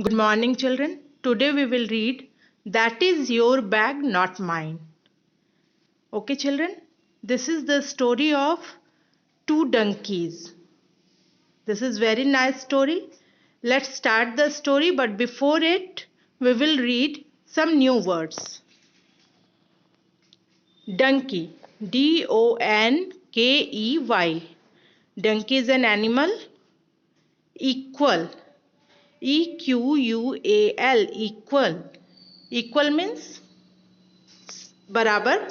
Good morning, children. Today we will read That is Your Bag, Not Mine. Okay, children, this is the story of two donkeys. This is very nice story. Let's start the story, but before it, we will read some new words. Donkey, Donkey. Donkey is an animal. Equal, Equal. Equal means बराबर.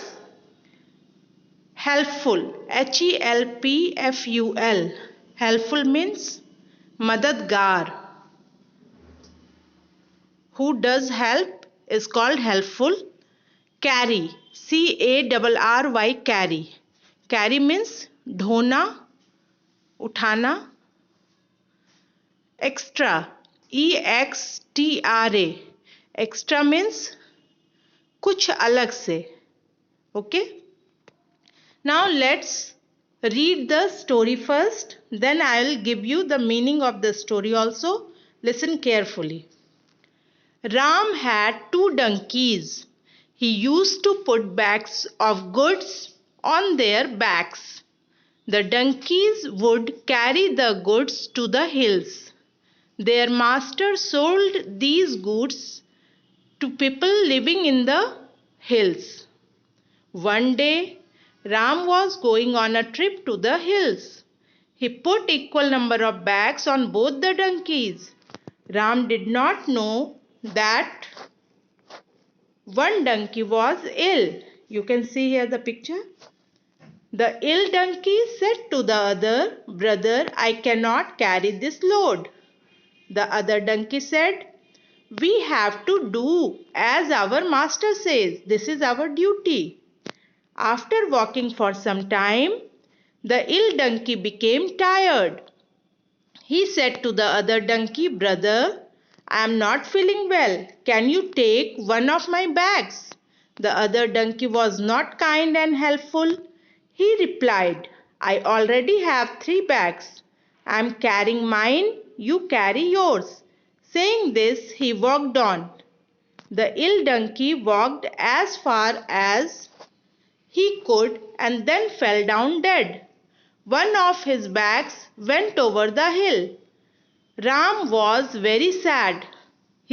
Helpful, Helpful. Helpful means मददगार. Who does help is called helpful. Carry, Carry. Carry means ढोना, उठाना. Extra, Extra. Extra means कुछ अलग से. Okay. Now let's read the story first. Then I will give you the meaning of the story also. Listen carefully. Ram had two donkeys. He used to put bags of goods on their backs. The donkeys would carry the goods to the hills. Their master sold these goods to people living in the hills. One day, Ram was going on a trip to the hills. He put equal number of bags on both the donkeys. Ram did not know that one donkey was ill. You can see here the picture. The ill donkey said to the other, "Brother, I cannot carry this load." The other donkey said, "We have to do as our master says. This is our duty." After walking for some time, the ill donkey became tired. He said to the other donkey, "Brother, I am not feeling well. Can you take one of my bags?" The other donkey was not kind and helpful. He replied, "I already have 3 bags. I am carrying mine, you carry yours." Saying this, he walked on. The ill donkey walked as far as he could and then fell down dead. One of his bags went over the hill. Ram was very sad.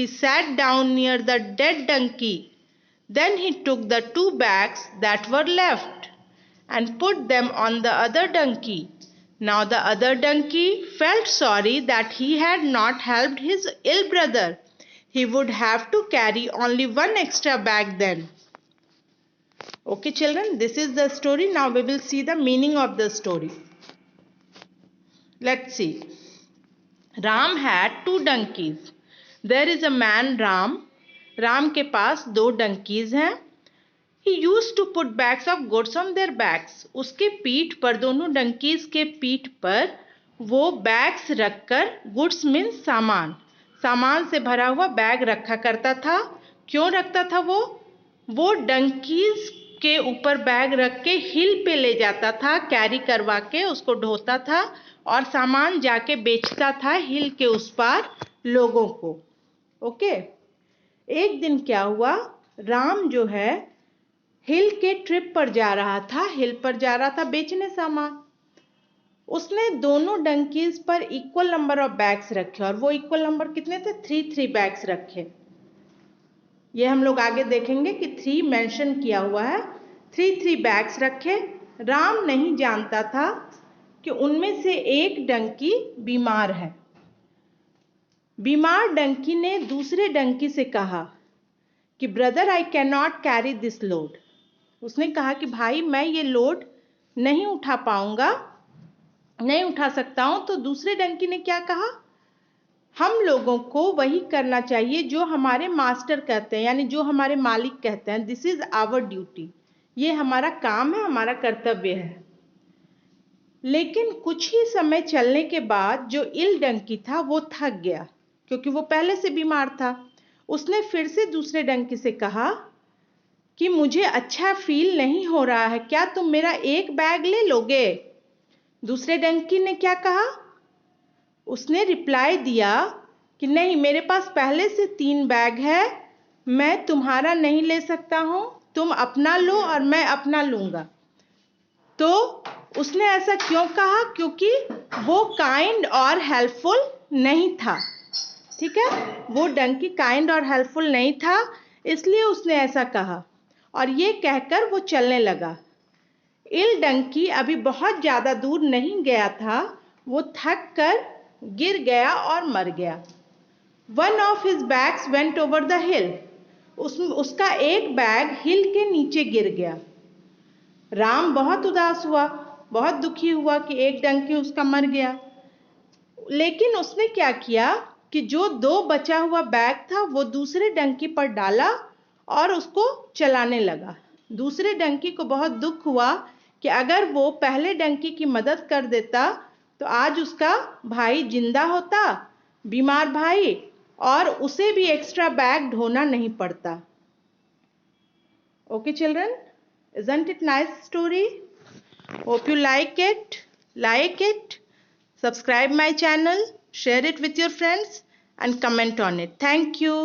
He sat down near the dead donkey. Then he took the 2 bags that were left and put them on the other donkey. Now the other donkey felt sorry that he had not helped his ill brother. He would have to carry only 1 extra bag then. Okay, children, this is the story. Now we will see the meaning of the story. Let's see. Ram had 2 donkeys. There is a man Ram. Ram के पास 2 donkeys हैं. He used to put bags of goods on their backs. उसके पीठ पर, दोनों donkeys के पीठ पर वो bags रखकर, goods means सामान, सामान से भरा हुआ बैग रखा करता था. क्यों रखता था वो donkeys के ऊपर बैग रख के हिल पे ले जाता था, कैरी करवा के उसको ढोता था और सामान जाके बेचता था हिल के उस पार लोगों को. ओके. एक दिन क्या हुआ, राम जो है हिल के ट्रिप पर जा रहा था, हिल पर जा रहा था बेचने सामान. उसने दोनों डंकीज पर इक्वल नंबर ऑफ बैग्स रखे और वो इक्वल नंबर कितने थे, 3 बैग्स रखे. ये हम लोग आगे देखेंगे कि 3 मेंशन किया हुआ है. 3 बैग्स रखे. राम नहीं जानता था कि उनमें से एक डंकी बीमार है. बीमार डंकी ने दूसरे डंकी से कहा कि brother, I can not carry this load. उसने कहा कि भाई मैं ये लोड नहीं उठा पाऊंगा, नहीं उठा सकता हूं. तो दूसरे डंकी ने क्या कहा, हम लोगों को वही करना चाहिए जो हमारे मास्टर कहते हैं, यानी जो हमारे मालिक कहते हैं. This is our duty. ये हमारा काम है, हमारा कर्तव्य है. लेकिन कुछ ही समय चलने के बाद जो इल डंकी था वो थक गया, क्योंकि वो पहले से बीमार था. उसने फिर से दूसरे डंकी से कहा कि मुझे अच्छा फील नहीं हो रहा है, क्या तुम मेरा 1 बैग ले लोगे. दूसरे डंकी ने क्या कहा, उसने रिप्लाई दिया कि नहीं, मेरे पास पहले से 3 बैग है, मैं तुम्हारा नहीं ले सकता हूँ, तुम अपना लो और मैं अपना लूँगा। तो उसने ऐसा क्यों कहा? क्योंकि वो काइंड और हेल्पफुल नहीं था। ठीक है, वो डंकी काइंड और हेल्पफुल नहीं था, इसलिए उसने ऐसा कहा। और ये कहकर वो चलने लगा। इल डंकी अभी बहुत ज़्यादा दूर नहीं गया था, वो थक कर गिर गया और मर गया। One of his bags went over the हिल। उसका एक बैग हिल के नीचे गिर गया। राम बहुत उदास हुआ, बहुत दुखी हुआ कि एक डंकी उसका मर गया। लेकिन उसने क्या किया कि जो 2 बचा हुआ बैग था वो दूसरे डंकी पर डाला और उसको चलाने लगा। दूसरे डंकी को बहुत दुख हुआ कि अगर वो पहले डंकी की मदद कर देता तो आज उसका भाई जिंदा होता, बीमार भाई, और उसे भी एक्स्ट्रा बैग ढोना नहीं पड़ता। Okay children, isn't it nice story? Hope you like it, subscribe my channel, share it with your friends and comment on it. Thank you.